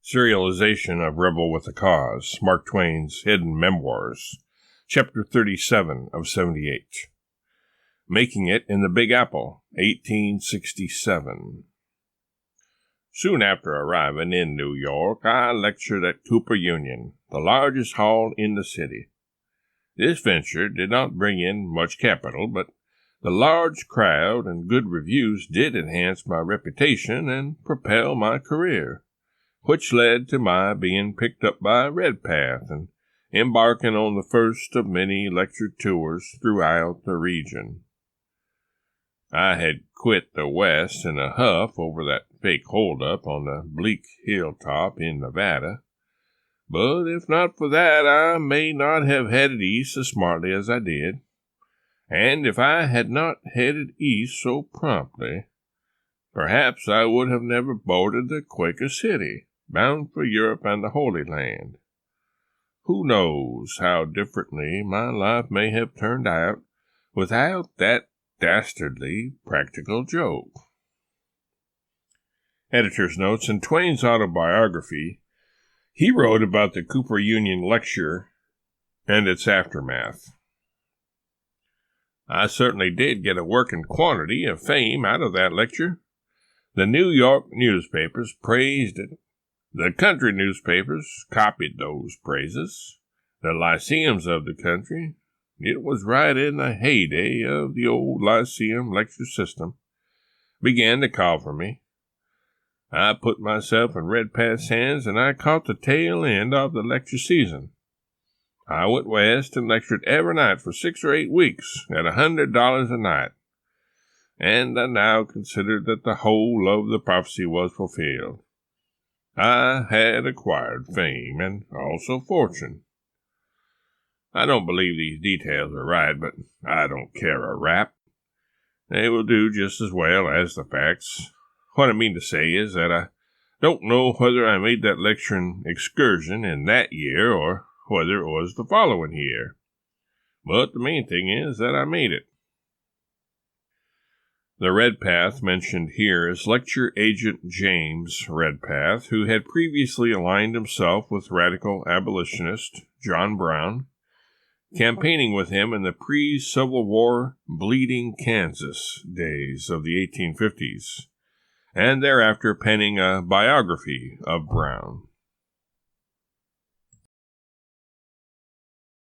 Serialization of Rebel with a Cause, Mark Twain's Hidden Memoirs, Chapter 37 of 78. Making It in the Big Apple, 1867. Soon after arriving in New York, I lectured at Cooper Union, the largest hall in the city. This venture did not bring in much capital, but the large crowd and good reviews did enhance my reputation and propel my career, which led to my being picked up by Redpath and embarking on the first of many lecture tours throughout the region. I had quit the West in a huff over that fake holdup on the bleak hilltop in Nevada, but if not for that, I may not have headed east as smartly as I did, and if I had not headed east so promptly, perhaps I would have never boarded the Quaker City, bound for Europe and the Holy Land. Who knows how differently my life may have turned out without that dastardly practical joke. Editor's notes: in Twain's autobiography, he wrote about the Cooper Union lecture and its aftermath. I certainly did get a working quantity of fame out of that lecture. The New York newspapers praised it. The country newspapers copied those praises. The lyceums of the country, it was right in the heyday of the old lyceum lecture system, began to call for me. I put myself in Redpath's hands, and I caught the tail end of the lecture season. I went west and lectured every night for 6 or 8 weeks at $100 a night, and I now considered that the whole of the prophecy was fulfilled. I had acquired fame and also fortune. I don't believe these details are right, but I don't care a rap. They will do just as well as the facts. What I mean to say is that I don't know whether I made that lecturing excursion in that year or whether it was the following year. But the main thing is that I made it. The Redpath mentioned here is lecture agent James Redpath, who had previously aligned himself with radical abolitionist John Brown, campaigning with him in the pre-Civil War bleeding Kansas days of the 1850s, and thereafter penning a biography of Brown.